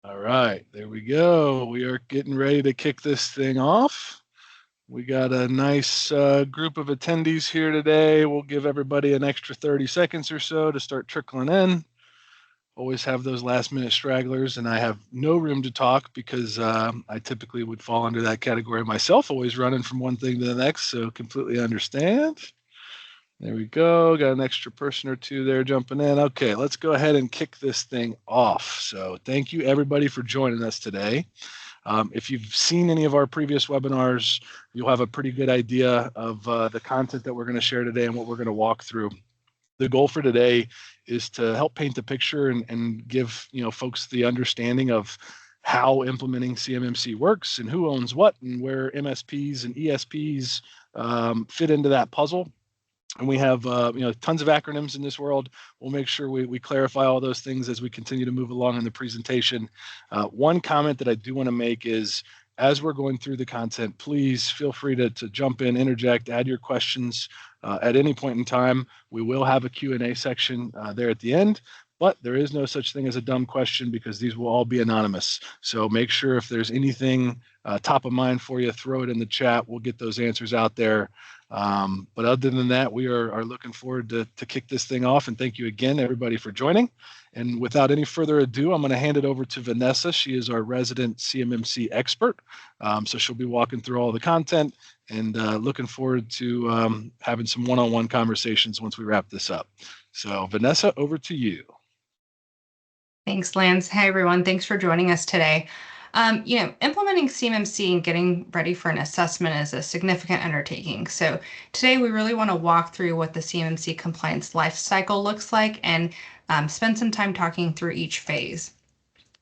All right, there we go. We are getting ready to kick this thing off. We got a nice group of attendees here today. We'll give everybody an extra 30 seconds or so to start trickling in. Always have those last minute stragglers, and I have no room to talk because I typically would fall under that category myself, always running from one thing to the next, so completely understand. There we go. Got an extra person or two there jumping in. Okay, let's go ahead and kick this thing off. So thank you everybody for joining us today. If you've seen any of our previous webinars, you'll have a pretty good idea of the content that we're going to share today and what we're going to walk through. The goal for today is to help paint the picture and give folks the understanding of how implementing CMMC works and who owns what and where MSPs and ESPs fit into that puzzle. And we have tons of acronyms in this world. We'll make sure we clarify all those things as we continue to move along in the presentation. One comment that I do want to make is, as we're going through the content, please feel free to jump in, interject, add your questions at any point in time. We will have a Q&A section there at the end, but there is no such thing as a dumb question because these will all be anonymous. So make sure if there's anything top of mind for you, throw it in the chat. We'll get those answers out there. But other than that, we are looking forward to kick this thing off. And thank you again, everybody, for joining. And without any further ado, I'm going to hand it over to Vanessa. She is our resident CMMC expert. So she'll be walking through all the content and looking forward to having some one-on-one conversations once we wrap this up. So Vanessa, over to you. Thanks, Lance. Hey, everyone. Thanks for joining us today. Implementing CMMC and getting ready for an assessment is a significant undertaking. So today we really want to walk through what the CMMC compliance lifecycle looks like and spend some time talking through each phase.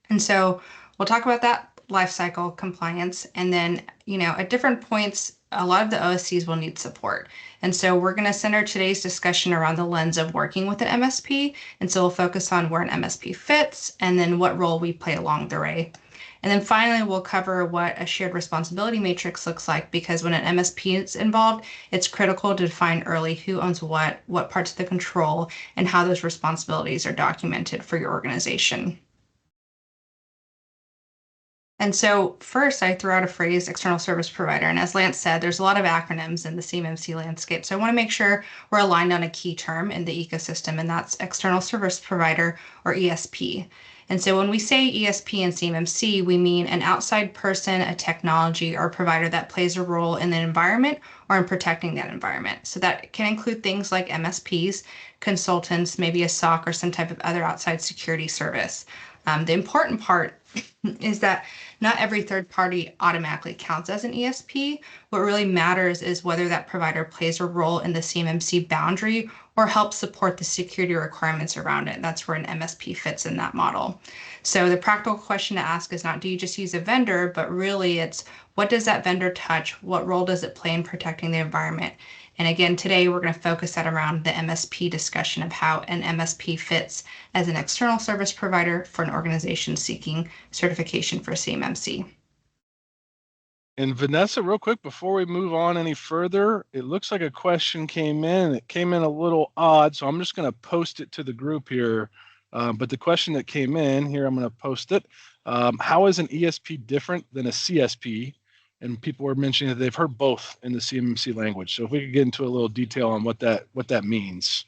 And so we'll talk about that lifecycle compliance, and then, at different points, a lot of the OSCs will need support. And so we're going to center today's discussion around the lens of working with an MSP. And so we'll focus on where an MSP fits and then what role we play along the way. And then finally, we'll cover what a shared responsibility matrix looks like, because when an MSP is involved, it's critical to define early who owns what parts of the control, and how those responsibilities are documented for your organization. And so first, I threw out a phrase, external service provider. And as Lance said, there's a lot of acronyms in the CMMC landscape. So I want to make sure we're aligned on a key term in the ecosystem, and that's external service provider, or ESP. And so when we say ESP and CMMC, we mean an outside person, a technology, or provider that plays a role in the environment or in protecting that environment. So that can include things like MSPs, consultants, maybe a SOC or some type of other outside security service. The important part is that not every third party automatically counts as an ESP. What really matters is whether that provider plays a role in the CMMC boundary or helps support the security requirements around it. That's where an MSP fits in that model. So the practical question to ask is not, do you just use a vendor, but really it's, what does that vendor touch? What role does it play in protecting the environment? And again, today we're going to focus that around the MSP discussion of how an MSP fits as an external service provider for an organization seeking certification for CMMC. And Vanessa, real quick, before we move on any further, it looks like a question came in. It came in a little odd, so I'm just going to post it to the group here. But the question that came in here, I'm going to post it. How is an ESP different than a CSP? And people were mentioning that they've heard both in the CMMC language. So if we could get into a little detail on what that means.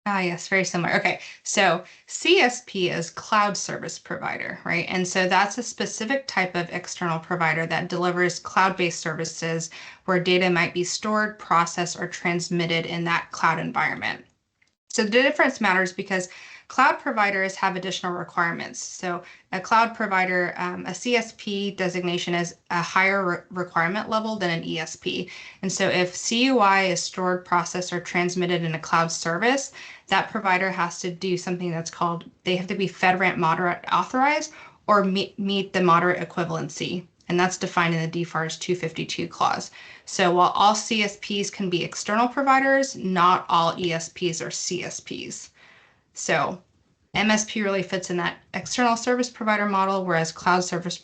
Yes, very similar. Okay, so CSP is cloud service provider, right? And so that's a specific type of external provider that delivers cloud-based services where data might be stored, processed, or transmitted in that cloud environment. So the difference matters because cloud providers have additional requirements. So a cloud provider, a CSP designation is a higher requirement level than an ESP. And so if CUI is stored, processed, or transmitted in a cloud service, that provider has to do something that's called, they have to be FedRAMP moderate authorized or meet the moderate equivalency. And that's defined in the DFARS 252 clause. So while all CSPs can be external providers, not all ESPs are CSPs. So MSP really fits in that external service provider model, whereas cloud service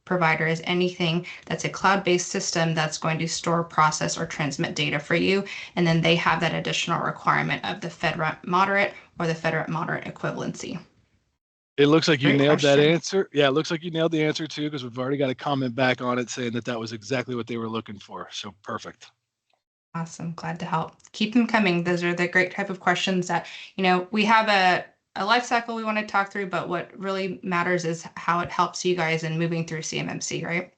provider is anything that's a cloud-based system that's going to store, process, or transmit data for you. And then they have that additional requirement of the FedRAMP moderate or the FedRAMP moderate equivalency. It looks like you Great nailed that question. answer. Yeah, it looks like you nailed the answer too, because we've already got a comment back on it saying that that was exactly what they were looking for. So perfect. Awesome. Glad to help. Keep them coming. Those are the great type of questions that, we have a life cycle we want to talk through, but what really matters is how it helps you guys in moving through CMMC, right?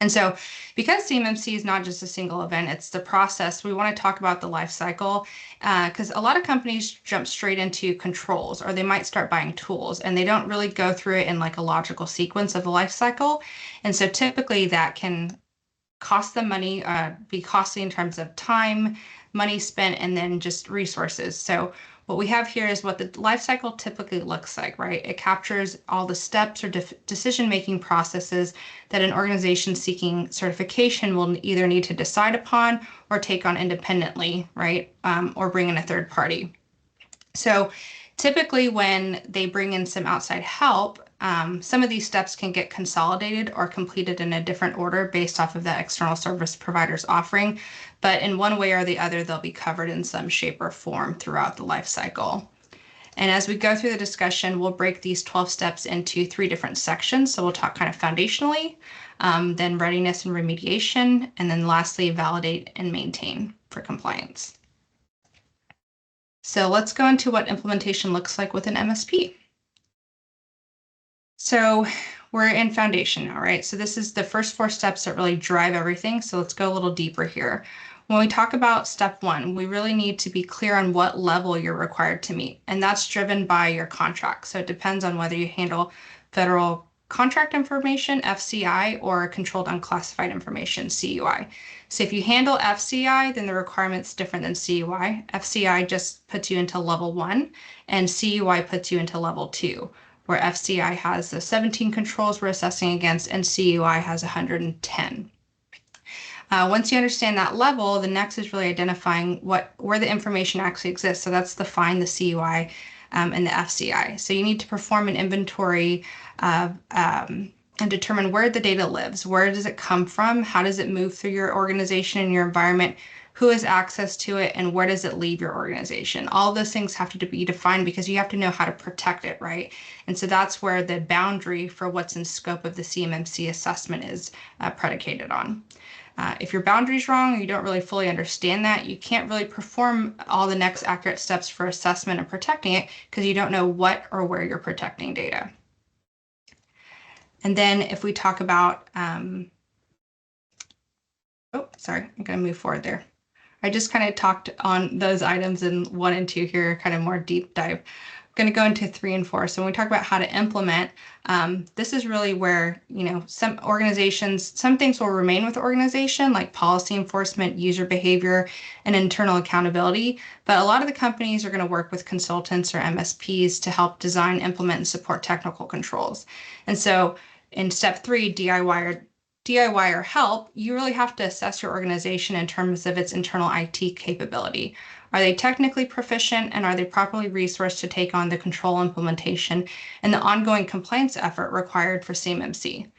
And so because CMMC is not just a single event, it's the process, we want to talk about the life cycle because a lot of companies jump straight into controls or they might start buying tools and they don't really go through it in like a logical sequence of the life cycle. And so typically that can cost them money, be costly in terms of time, money spent, and then just resources. So what we have here is what the life cycle typically looks like, right? It captures all the steps or decision-making processes that an organization seeking certification will either need to decide upon or take on independently, right? Or bring in a third party. So typically when they bring in some outside help, some of these steps can get consolidated or completed in a different order based off of that external service provider's offering. But in one way or the other, they'll be covered in some shape or form throughout the life cycle. And as we go through the discussion, we'll break these 12 steps into 3 different sections. So we'll talk kind of foundationally, then readiness and remediation, and then lastly, validate and maintain for compliance. So let's go into what implementation looks like with an MSP. So we're in foundation now, right? So this is the first 4 steps that really drive everything. So let's go a little deeper here. When we talk about step 1, we really need to be clear on what level you're required to meet. And that's driven by your contract. So it depends on whether you handle federal contract information, FCI, or controlled unclassified information, CUI. So if you handle FCI, then the requirement's different than CUI. FCI just puts you into level 1, and CUI puts you into level 2, where FCI has the 17 controls we're assessing against, and CUI has 110. Once you understand that level, the next is really identifying where the information actually exists. So that's the find, the CUI, and the FCI. So you need to perform an inventory of and determine where the data lives. Where does it come from? How does it move through your organization and your environment? Who has access to it, and where does it leave your organization? All of those things have to be defined because you have to know how to protect it, right? And so that's where the boundary for what's in scope of the CMMC assessment is predicated on. If your boundary's wrong or you don't really fully understand that, you can't really perform all the next accurate steps for assessment and protecting it because you don't know what or where you're protecting data. And then if we talk about, I'm going to move forward there. I just kind of talked on those items in 1 and 2 here, kind of more deep dive. I'm going to go into 3 and 4. So when we talk about how to implement, this is really where, some organizations, some things will remain with the organization, like policy enforcement, user behavior, and internal accountability. But a lot of the companies are going to work with consultants or MSPs to help design, implement, and support technical controls. And so in step 3, DIY or help, you really have to assess your organization in terms of its internal IT capability. Are they technically proficient, and are they properly resourced to take on the control implementation and the ongoing compliance effort required for CMMC?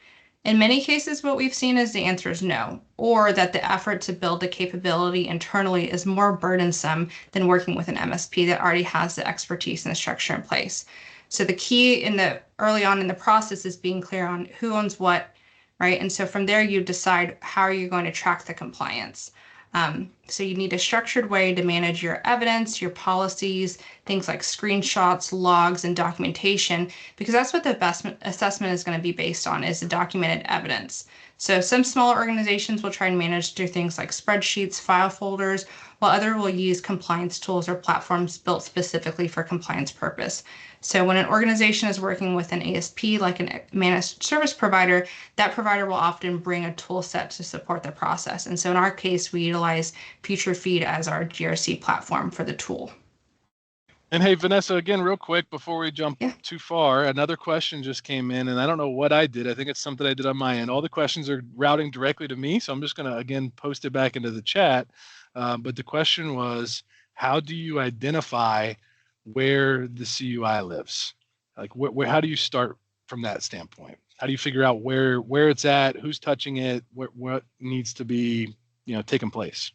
In many cases, what we've seen is the answer is no, or that the effort to build the capability internally is more burdensome than working with an MSP that already has the expertise and the structure in place. So the key early on in the process is being clear on who owns what, right? And so from there, you decide how you're going to track the compliance. So you need a structured way to manage your evidence, your policies, things like screenshots, logs, and documentation, because that's what the best assessment is going to be based on, is the documented evidence. So some smaller organizations will try and manage through things like spreadsheets, file folders, while others will use compliance tools or platforms built specifically for compliance purpose. So when an organization is working with an ASP, like a managed service provider, that provider will often bring a tool set to support the process. And so in our case, we utilize FutureFeed as our GRC platform for the tool. And hey, Vanessa, again, real quick, before we jump too far, another question just came in, and I don't know what I did. I think it's something I did on my end. All the questions are routing directly to me, so I'm just going to, again, post it back into the chat. But the question was, how do you identify where the CUI lives? Like, how do you start from that standpoint? How do you figure out where it's at, who's touching it, what needs to be, taking place?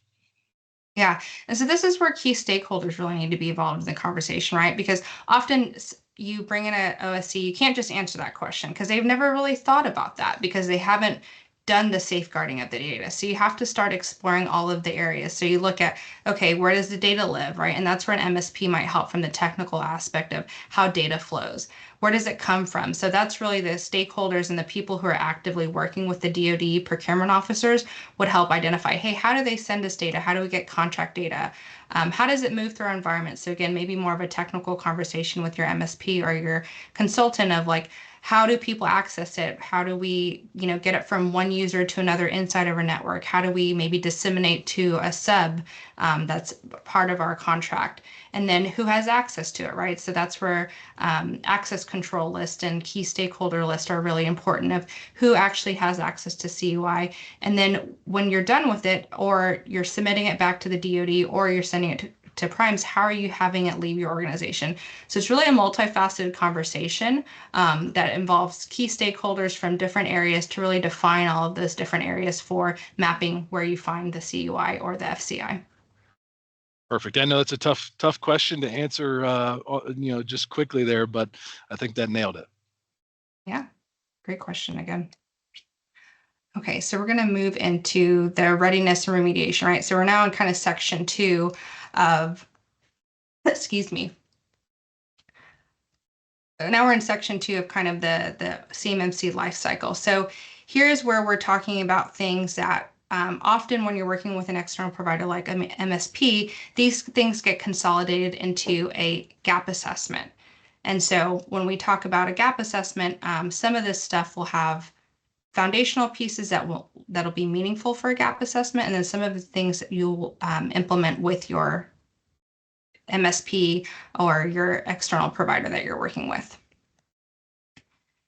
Yeah. And so this is where key stakeholders really need to be involved in the conversation, right? Because often you bring in a OSC, you can't just answer that question because they've never really thought about that because they haven't done the safeguarding of the data. So you have to start exploring all of the areas. So you look at, okay, where does the data live, right? And that's where an MSP might help from the technical aspect of how data flows. Where does it come from? So that's really the stakeholders and the people who are actively working with the DoD procurement officers would help identify, hey, how do they send us data? How do we get contract data? How does it move through our environment? So again, maybe more of a technical conversation with your MSP or your consultant of like, how do people access it? How do we, get it from one user to another inside of our network? How do we maybe disseminate to a sub that's part of our contract? And then who has access to it, right? So that's where access control list and key stakeholder list are really important of who actually has access to CUI. And then when you're done with it, or you're submitting it back to the DoD, or you're sending it to primes, how are you having it leave your organization? So it's really a multifaceted conversation that involves key stakeholders from different areas to really define all of those different areas for mapping where you find the CUI or the FCI. Perfect. I know it's a tough question to answer, just quickly there, but I think that nailed it. Yeah, great question again. Okay, so we're going to move into the readiness and remediation, right? So we're now in kind of section 2 of, excuse me. Now we're in section 2 of kind of the CMMC life cycle. So here's where we're talking about things that often when you're working with an external provider like MSP, these things get consolidated into a gap assessment. And so when we talk about a gap assessment, some of this stuff will have foundational pieces that'll be meaningful for a gap assessment, and then some of the things that you'll implement with your MSP or your external provider that you're working with.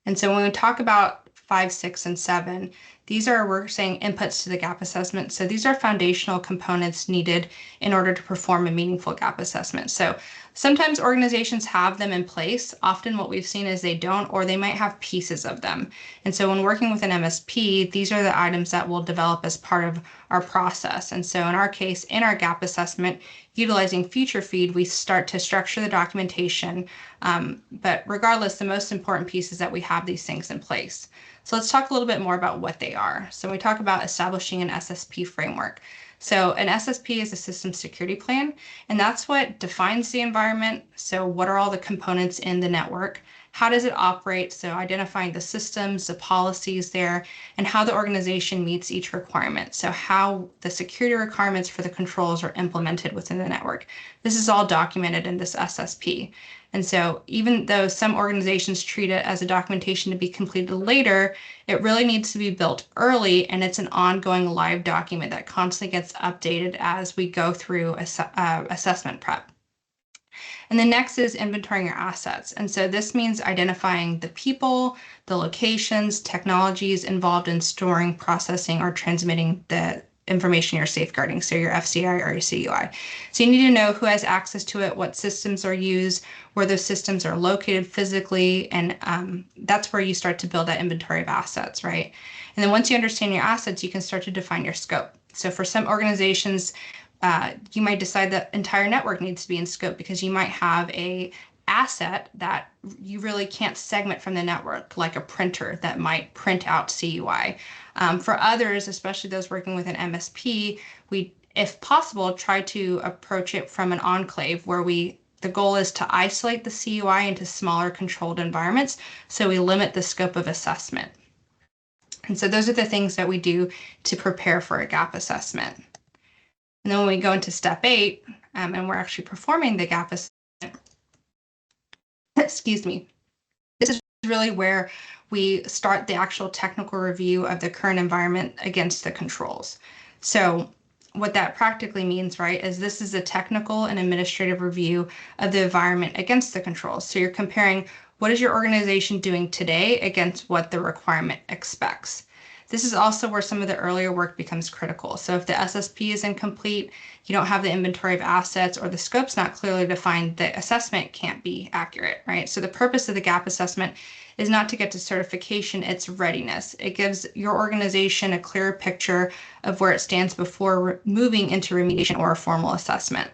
And so when we talk about 5, 6, and 7, these are, we're saying, inputs to the gap assessment. So these are foundational components needed in order to perform a meaningful gap assessment. So sometimes organizations have them in place. Often what we've seen is they don't, or they might have pieces of them. And so when working with an MSP, these are the items that we'll develop as part of our process. And so in our case, in our gap assessment, utilizing feature feed, we start to structure the documentation. But regardless, the most important piece is that we have these things in place. So let's talk a little bit more about what they are. So when we talk about establishing an SSP framework. So an SSP is a system security plan, and that's what defines the environment. So what are all the components in the network? How does it operate? So identifying the systems, the policies there, and how the organization meets each requirement. So how the security requirements for the controls are implemented within the network. This is all documented in this SSP. And so even though some organizations treat it as a documentation to be completed later, it really needs to be built early, and it's an ongoing live document that constantly gets updated as we go through assessment prep. And the next is inventorying your assets. And so this means identifying the people, the locations, technologies involved in storing, processing, or transmitting the information you're safeguarding, so your FCI or your CUI. So you need to know who has access to it, what systems are used, where those systems are located physically, and that's where you start to build that inventory of assets, right? And then once you understand your assets, you can start to define your scope. So for some organizations, you might decide that entire network needs to be in scope because you might have a asset that you really can't segment from the network, like a printer that might print out CUI. For others, especially those working with an MSP, we, if possible, try to approach it from an enclave where the goal is to isolate the CUI into smaller controlled environments, so we limit the scope of assessment. And so those are the things that we do to prepare for a gap assessment. And then when we go into step 8, and we're actually performing the gap assessment, excuse me, this is really where we start the actual technical review of the current environment against the controls. So what that practically means, right, is this is a technical and administrative review of the environment against the controls. So you're comparing what is your organization doing today against what the requirement expects. This is also where some of the earlier work becomes critical. So if the SSP is incomplete, you don't have the inventory of assets, or the scope's not clearly defined, the assessment can't be accurate, right? So the purpose of the gap assessment is not to get to certification, it's readiness. It gives your organization a clearer picture of where it stands before moving into remediation or a formal assessment.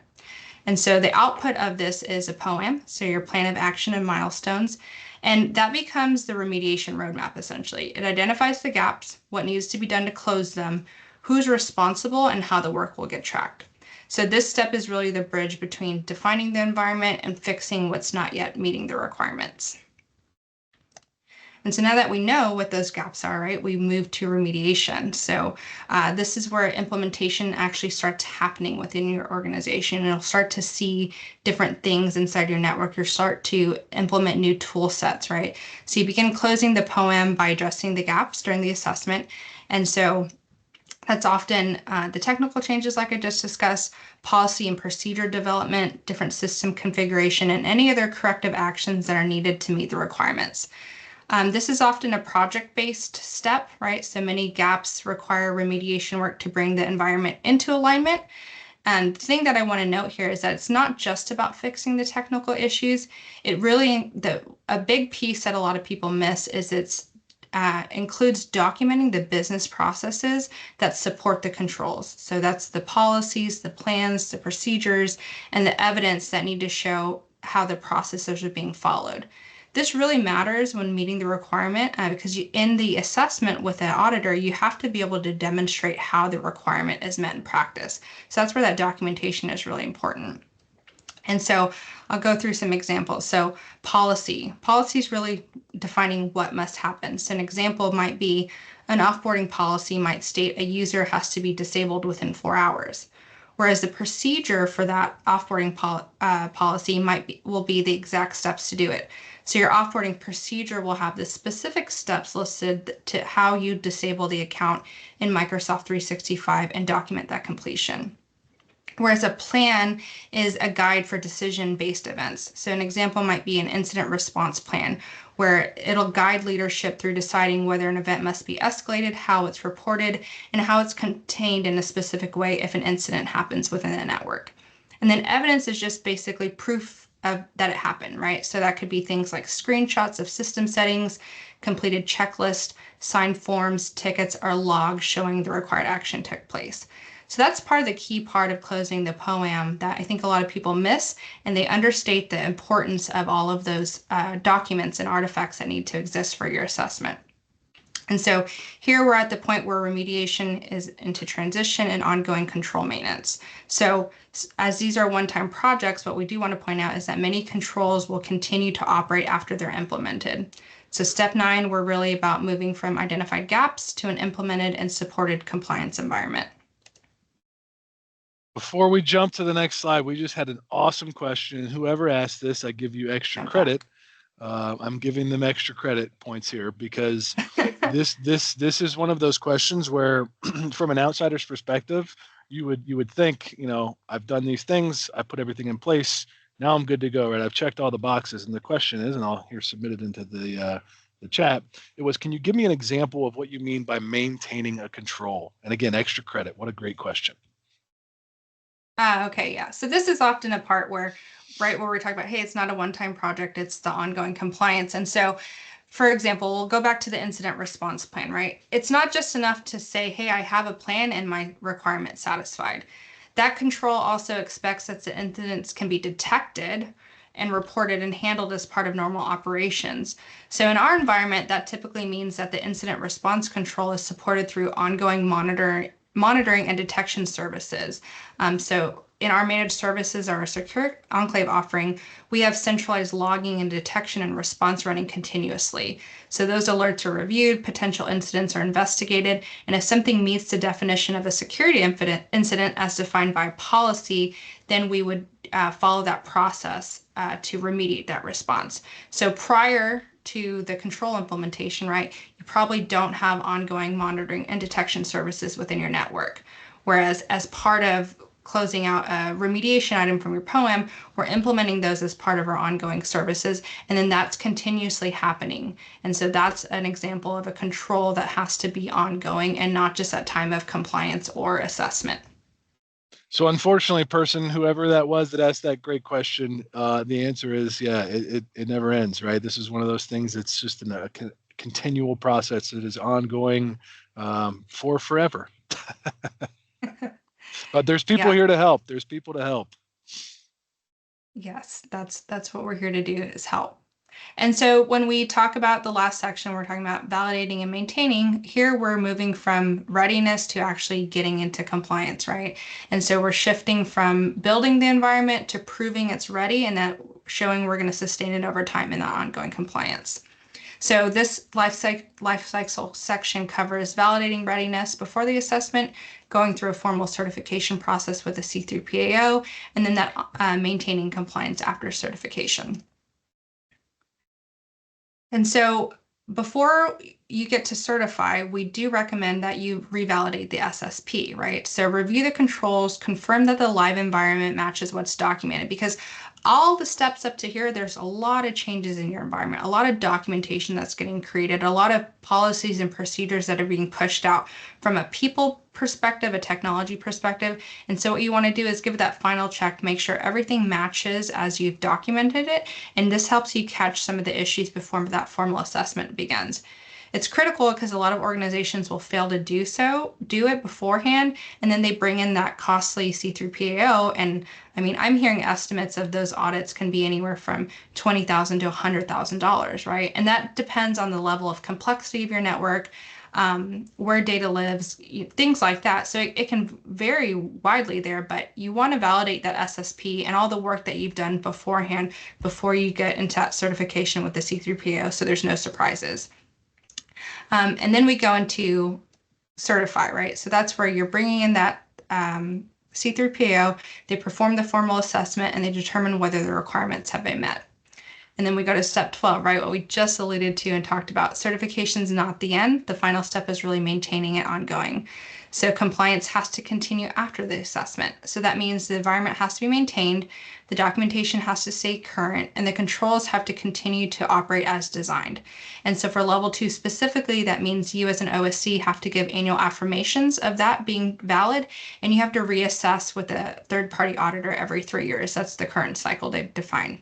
And so the output of this is a POAM, so your plan of action and milestones. And that becomes the remediation roadmap, essentially. It identifies the gaps, what needs to be done to close them, who's responsible, and how the work will get tracked. So this step is really the bridge between defining the environment and fixing what's not yet meeting the requirements. And so now that we know what those gaps are, right, we move to remediation. So this is where implementation actually starts happening within your organization. And you'll start to see different things inside your network. You'll start to implement new tool sets, right? So you begin closing the POAM by addressing the gaps during the assessment. And so that's often the technical changes like I just discussed, policy and procedure development, different system configuration, and any other corrective actions that are needed to meet the requirements. This is often a project-based step, right? So many gaps require remediation work to bring the environment into alignment. And the thing that I want to note here is that it's not just about fixing the technical issues. It really, a big piece that a lot of people miss is it's includes documenting the business processes that support the controls. So that's the policies, the plans, the procedures, and the evidence that need to show how the processes are being followed. This really matters when meeting the requirement because in the assessment with an auditor, you have to be able to demonstrate how the requirement is met in practice. So that's where that documentation is really important. And so I'll go through some examples. So policy is really defining what must happen. So an example might be an offboarding policy might state a user has to be disabled within 4 hours. Whereas the procedure for that offboarding policy will be the exact steps to do it. So your offboarding procedure will have the specific steps listed to how you disable the account in Microsoft 365 and document that completion. Whereas a plan is a guide for decision-based events. So an example might be an incident response plan, where it'll guide leadership through deciding whether an event must be escalated, how it's reported, and how it's contained in a specific way if an incident happens within the network. And then evidence is just basically proof of that it happened, right? So that could be things like screenshots of system settings, completed checklist, signed forms, tickets, or logs showing the required action took place. So that's part of the key part of closing the POAM that I think a lot of people miss, and they understate the importance of all of those documents and artifacts that need to exist for your assessment. And so here we're at the point where remediation is into transition and ongoing control maintenance. So as these are one-time projects, what we do want to point out is that many controls will continue to operate after they're implemented. So step 9, we're really about moving from identified gaps to an implemented and supported compliance environment. Before we jump to the next slide, we just had an awesome question. Whoever asked this, I give you extra credit. I'm giving them extra credit points here because this is one of those questions where, from an outsider's perspective, you would think, I've done these things, I put everything in place, now I'm good to go, right? I've checked all the boxes, and the question is, and I'll here submit it into the chat. It was, can you give me an example of what you mean by maintaining a control? And again, extra credit. What a great question. Okay, yeah. So this is often a part where, right, where we talk about, hey, it's not a one-time project, it's the ongoing compliance. And so, for example, we'll go back to the incident response plan, right? It's not just enough to say, hey, I have a plan and my requirement satisfied. That control also expects that the incidents can be detected and reported and handled as part of normal operations. So in our environment, that typically means that the incident response control is supported through ongoing monitoring and detection services. So in our managed services, our secure enclave offering, we have centralized logging and detection and response running continuously. So those alerts are reviewed, potential incidents are investigated, and if something meets the definition of a security incident as defined by policy, then we would follow that process to remediate that response. So prior to the control implementation, right, you probably don't have ongoing monitoring and detection services within your network. Whereas as part of closing out a remediation item from your POAM, we're implementing those as part of our ongoing services, and then that's continuously happening. And so that's an example of a control that has to be ongoing and not just at time of compliance or assessment. So unfortunately, whoever that was that asked that great question, the answer is, yeah, it never ends, right? This is one of those things that's just a continual process that is ongoing for forever. But there's people here to help. There's people to help. Yes, that's what we're here to do, is help. And so when we talk about the last section, we're talking about validating and maintaining. Here we're moving from readiness to actually getting into compliance, right? And so we're shifting from building the environment to proving it's ready and that showing we're going to sustain it over time in that ongoing compliance. So this life cycle section covers validating readiness before the assessment, going through a formal certification process with a C3PAO, and then that maintaining compliance after certification. And so before you get to certify, we do recommend that you revalidate the SSP, right? So review the controls, confirm that the live environment matches what's documented, because all the steps up to here, there's a lot of changes in your environment, a lot of documentation that's getting created, a lot of policies and procedures that are being pushed out from a people perspective, a technology perspective. And so what you want to do is give it that final check, make sure everything matches as you've documented it. And this helps you catch some of the issues before that formal assessment begins. It's critical because a lot of organizations will fail to do it beforehand, and then they bring in that costly C3PAO. And I mean, I'm hearing estimates of those audits can be anywhere from $20,000 to $100,000, right? And that depends on the level of complexity of your network, where data lives, things like that. So it can vary widely there, but you want to validate that SSP and all the work that you've done beforehand before you get into that certification with the C3PAO, so there's no surprises. And then we go into certify, right? So that's where you're bringing in that C3PAO, they perform the formal assessment, and they determine whether the requirements have been met. And then we go to step 12, right? What we just alluded to and talked about. Certification is not the end. The final step is really maintaining it ongoing. So compliance has to continue after the assessment. So that means the environment has to be maintained, the documentation has to stay current, and the controls have to continue to operate as designed. And so for level 2 specifically, that means you as an OSC have to give annual affirmations of that being valid, and you have to reassess with a third-party auditor every 3 years. That's the current cycle they've defined.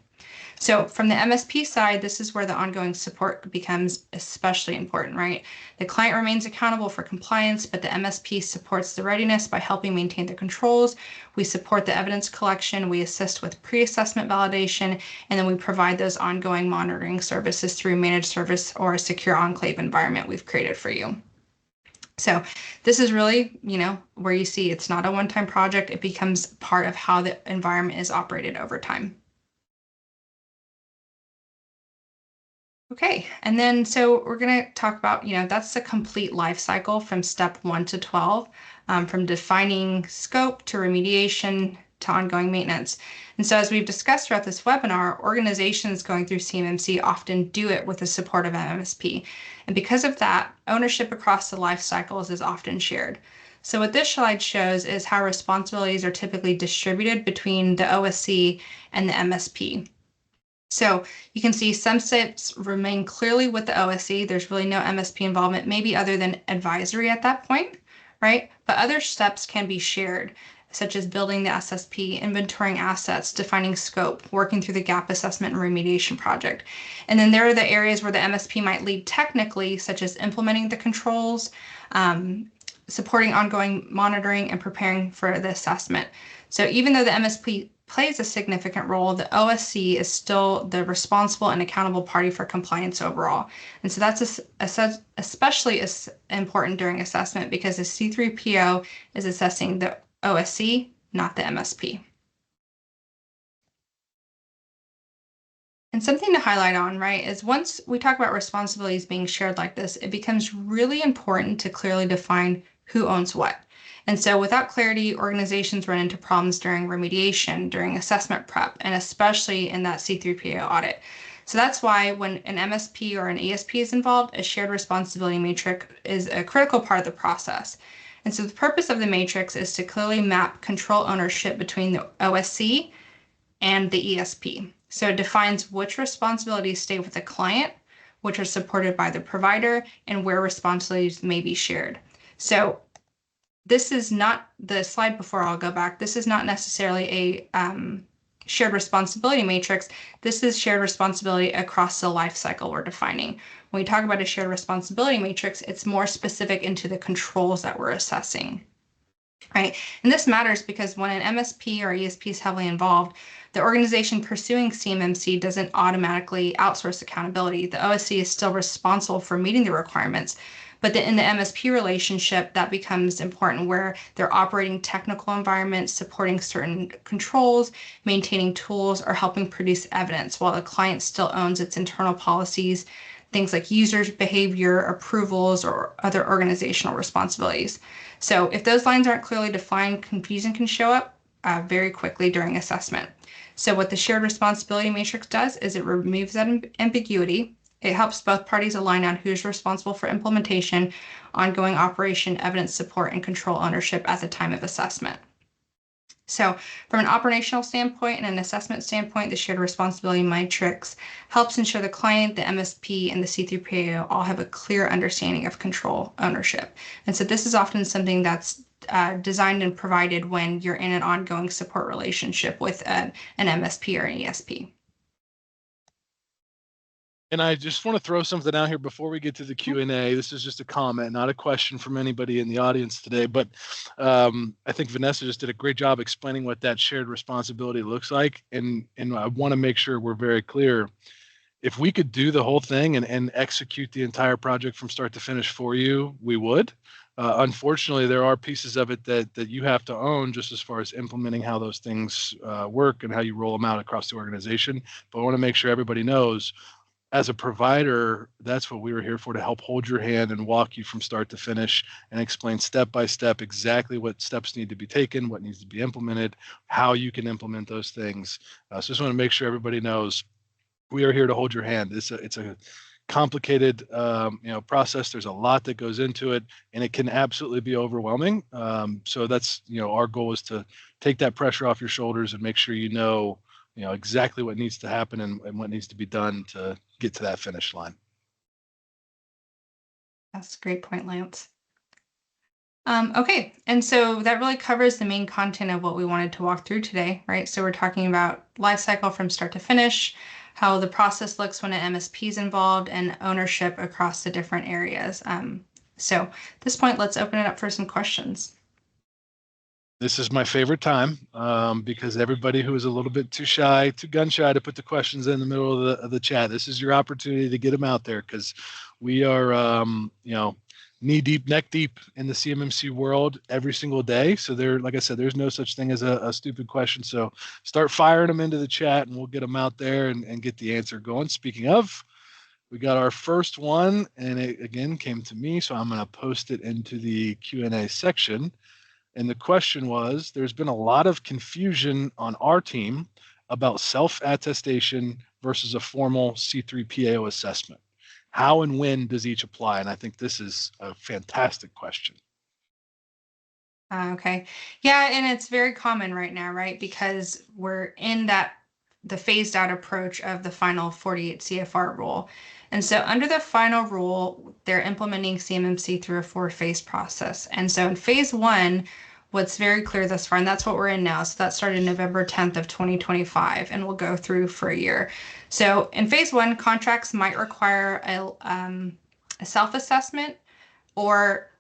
So from the MSP side, this is where the ongoing support becomes especially important, right? The client remains accountable for compliance, but the MSP supports the readiness by helping maintain the controls. We support the evidence collection, we assist with pre-assessment validation, and then we provide those ongoing monitoring services through managed service or a secure enclave environment we've created for you. So this is really, where you see it's not a one-time project, it becomes part of how the environment is operated over time. Okay, and then so we're going to talk about, that's the complete life cycle from step 1 to 12, from defining scope to remediation to ongoing maintenance. And so as we've discussed throughout this webinar, organizations going through CMMC often do it with the support of MSP. And because of that, ownership across the life cycles is often shared. So what this slide shows is how responsibilities are typically distributed between the OSC and the MSP. So you can see some steps remain clearly with the OSC. There's really no MSP involvement, maybe other than advisory at that point, right? But other steps can be shared, such as building the SSP, inventorying assets, defining scope, working through the gap assessment and remediation project. And then there are the areas where the MSP might lead technically, such as implementing the controls, supporting ongoing monitoring, and preparing for the assessment. So even though the MSP plays a significant role, the OSC is still the responsible and accountable party for compliance overall. And so that's especially important during assessment because the C3PO is assessing the OSC, not the MSP. And something to highlight on, right, is once we talk about responsibilities being shared like this, it becomes really important to clearly define who owns what. And so without clarity, organizations run into problems during remediation, during assessment prep, and especially in that C3PAO audit. So that's why when an MSP or an ESP is involved, a shared responsibility matrix is a critical part of the process. And so the purpose of the matrix is to clearly map control ownership between the OSC and the ESP. So it defines which responsibilities stay with the client, which are supported by the provider, and where responsibilities may be shared. So this is not the slide before, I'll go back. This is not necessarily a shared responsibility matrix. This is shared responsibility across the life cycle we're defining. When we talk about a shared responsibility matrix, it's more specific into the controls that we're assessing. right? And this matters because when an MSP or ESP is heavily involved, the organization pursuing CMMC doesn't automatically outsource accountability. The OSC is still responsible for meeting the requirements. But in the MSP relationship, that becomes important where they're operating technical environments, supporting certain controls, maintaining tools, or helping produce evidence while the client still owns its internal policies, things like users' behavior, approvals, or other organizational responsibilities. So if those lines aren't clearly defined, confusion can show up very quickly during assessment. So what the shared responsibility matrix does is it removes that ambiguity. It helps both parties align on who's responsible for implementation, ongoing operation, evidence support, and control ownership at the time of assessment. So from an operational standpoint and an assessment standpoint, the shared responsibility matrix helps ensure the client, the MSP, and the C3PAO all have a clear understanding of control ownership. And so this is often something that's designed and provided when you're in an ongoing support relationship with an MSP or an ESP. And I just want to throw something out here before we get to the Q&A. This is just a comment, not a question from anybody in the audience today, but I think Vanessa just did a great job explaining what that shared responsibility looks like. And I want to make sure we're very clear. If we could do the whole thing and execute the entire project from start to finish for you, we would. Unfortunately, there are pieces of it that you have to own just as far as implementing how those things work and how you roll them out across the organization. But I want to make sure everybody knows, as a provider, that's what we were here for, to help hold your hand and walk you from start to finish and explain step by step exactly what steps need to be taken, what needs to be implemented, how you can implement those things. So just want to make sure everybody knows we are here to hold your hand. It's a complicated process. There's a lot that goes into it, and it can absolutely be overwhelming. So that's our goal is to take that pressure off your shoulders and make sure you know exactly what needs to happen and what needs to be done to get to that finish line. That's a great point, Lance. Okay, and so that really covers the main content of what we wanted to walk through today, right? So we're talking about life cycle from start to finish, how the process looks when an MSP is involved, and ownership across the different areas. So at this point, let's open it up for some questions. This is my favorite time because everybody who is a little bit too shy, too gun shy to put the questions in the middle of the chat, this is your opportunity to get them out there because we are, knee deep, neck deep in the CMMC world every single day. So like I said, there's no such thing as a stupid question. So start firing them into the chat and we'll get them out there and get the answer going. Speaking of, we got our first one and it again came to me. So I'm going to post it into the Q&A section. And the question was, there's been a lot of confusion on our team about self-attestation versus a formal C3PAO assessment. How and when does each apply? And I think this is a fantastic question. Okay. Yeah, and it's very common right now, right? Because we're in the phased out approach of the final 48 CFR rule. And so under the final rule, they're implementing CMMC through a 4-phase process. And so in phase 1, what's very clear thus far, and that's what we're in now. So that started November 10th of 2025 and will go through for a year. So in phase 1, contracts might require a self-assessment or,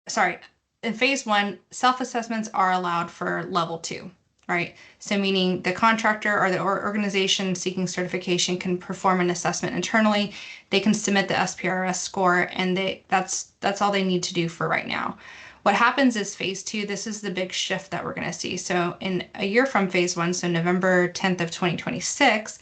sorry, in phase 1, self-assessments are allowed for level 2, right? So meaning the contractor or the organization seeking certification can perform an assessment internally. They can submit the SPRS score, and that's all they need to do for right now. What happens is phase 2, this is the big shift that we're going to see. So in a year from phase 1, so November 10th of 2026,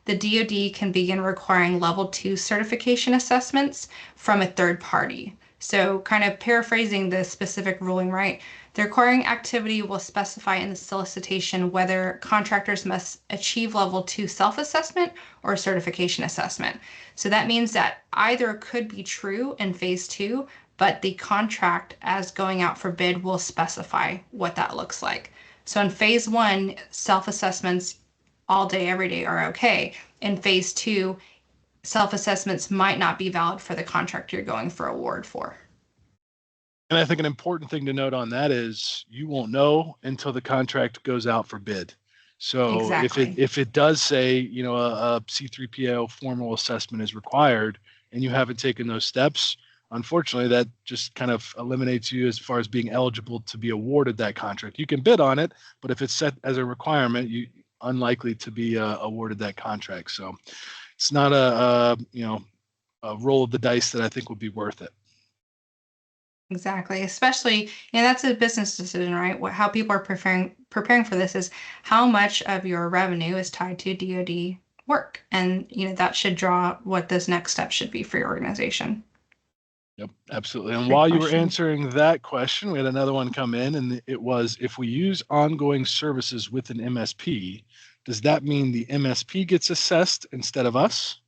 the DoD can begin requiring level 2 certification assessments from a third party. So kind of paraphrasing the specific ruling, right? The requiring activity will specify in the solicitation whether contractors must achieve level 2 self-assessment or certification assessment. So that means that either could be true in phase 2, but the contract as going out for bid will specify what that looks like. So in phase 1, self-assessments all day, every day are okay. In phase 2, self-assessments might not be valid for the contract you're going for award for. And I think an important thing to note on that is you won't know until the contract goes out for bid. So exactly. if it does say, a C3PO formal assessment is required and you haven't taken those steps, unfortunately, that just kind of eliminates you as far as being eligible to be awarded that contract. You can bid on it, but if it's set as a requirement, you unlikely to be awarded that contract. So it's not a roll of the dice that I think would be worth it. Exactly. Especially, that's a business decision, right? How people are preparing for this is how much of your revenue is tied to DoD work. And, that should draw what this next step should be for your organization. Yep, absolutely. And Great while you were question. answering that question, we had another one come in, and it was, if we use ongoing services with an MSP, does that mean the MSP gets assessed instead of us?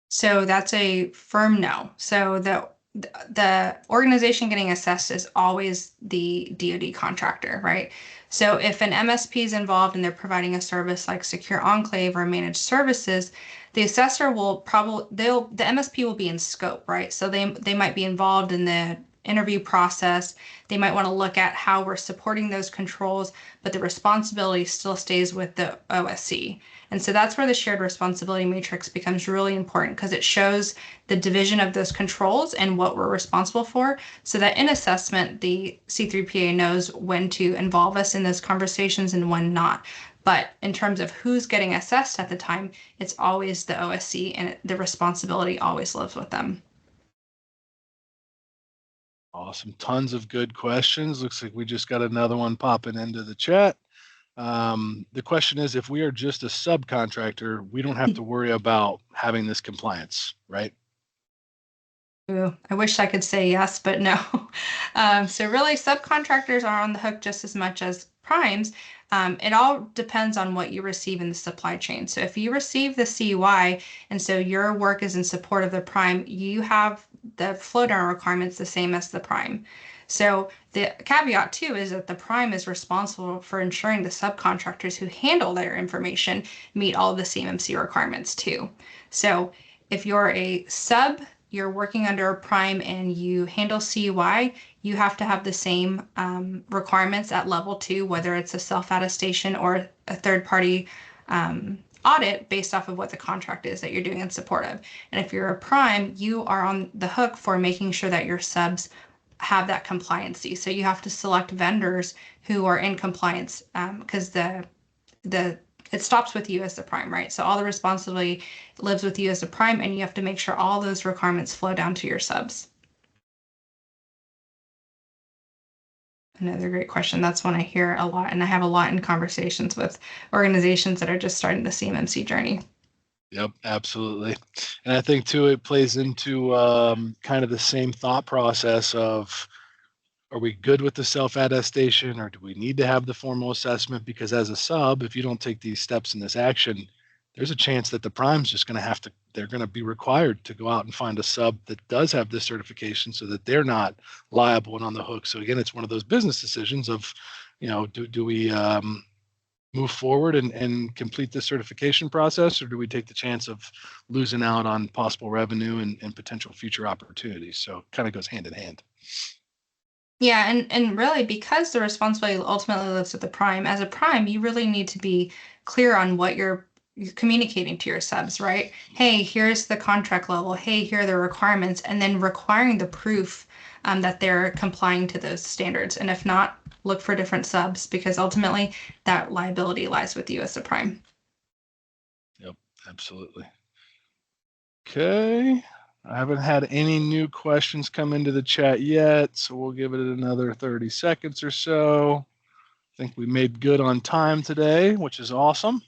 So that's a firm no. So the organization getting assessed is always the DoD contractor, right? So if an MSP is involved and they're providing a service like Secure Enclave or managed services, the assessor will the MSP will be in scope, right? So they might be involved in the interview process. They might want to look at how we're supporting those controls, but the responsibility still stays with the OSC. And so that's where the shared responsibility matrix becomes really important because it shows the division of those controls and what we're responsible for so that in assessment, the C3PA knows when to involve us in those conversations and when not. But in terms of who's getting assessed at the time, it's always the OSC and the responsibility always lives with them. Awesome. Tons of good questions. Looks like we just got another one popping into the chat. The question is, if we are just a subcontractor, we don't have to worry about having this compliance, right? Ooh, I wish I could say yes, but no. So really, subcontractors are on the hook just as much as primes. It all depends on what you receive in the supply chain. So if you receive the CUI, and so your work is in support of the prime, you have the flow down requirements the same as the prime. So the caveat too is that the prime is responsible for ensuring the subcontractors who handle their information meet all the CMMC requirements too. So if you're a sub, you're working under a prime and you handle CUI, you have to have the same requirements at level 2, whether it's a self-attestation or a third-party audit based off of what the contract is that you're doing in support of. And if you're a prime, you are on the hook for making sure that your subs have that compliancy. So you have to select vendors who are in compliance because the it stops with you as the prime, right? So all the responsibility lives with you as the prime, and you have to make sure all those requirements flow down to your subs. Another great question. That's one I hear a lot, and I have a lot in conversations with organizations that are just starting the CMMC journey. Yep, absolutely. And I think too, it plays into kind of the same thought process of, are we good with the self-attestation, or do we need to have the formal assessment? Because as a sub, if you don't take these steps in this action, there's a chance that the prime's just going to they're going to be required to go out and find a sub that does have this certification so that they're not liable and on the hook. So again, it's one of those business decisions of, do we move forward and complete the certification process, or do we take the chance of losing out on possible revenue and potential future opportunities? So it kind of goes hand in hand. Yeah, and really because the responsibility ultimately lives with the prime, as a prime, you really need to be clear on what you're communicating to your subs, right? Hey, here's the contract level. Hey, here are the requirements, and then requiring the proof that they're complying to those standards. And if not, look for different subs because ultimately that liability lies with you as the prime. Yep, absolutely. Okay. I haven't had any new questions come into the chat yet, so we'll give it another 30 seconds or so. I think we made good on time today, which is awesome.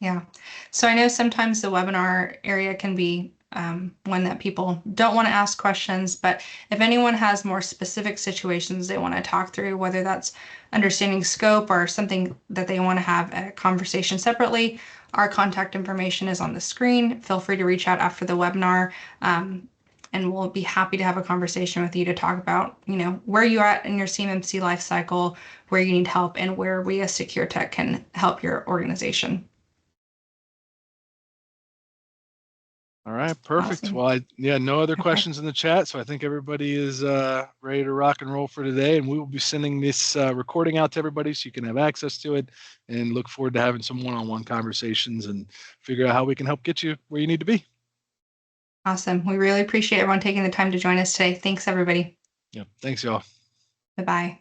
Yeah. So I know sometimes the webinar area can be one that people don't want to ask questions, but if anyone has more specific situations they want to talk through, whether that's understanding scope or something that they want to have a conversation separately, our contact information is on the screen. Feel free to reach out after the webinar. And we'll be happy to have a conversation with you to talk about, where you're at in your CMMC life cycle, where you need help, and where we as Secure Tech can help your organization. All right, perfect. Awesome. Well, no other questions in the chat, so I think everybody is ready to rock and roll for today, and we will be sending this recording out to everybody so you can have access to it, and look forward to having some one-on-one conversations and figure out how we can help get you where you need to be. Awesome. We really appreciate everyone taking the time to join us today. Thanks, everybody. Yeah. Thanks, y'all. Bye bye.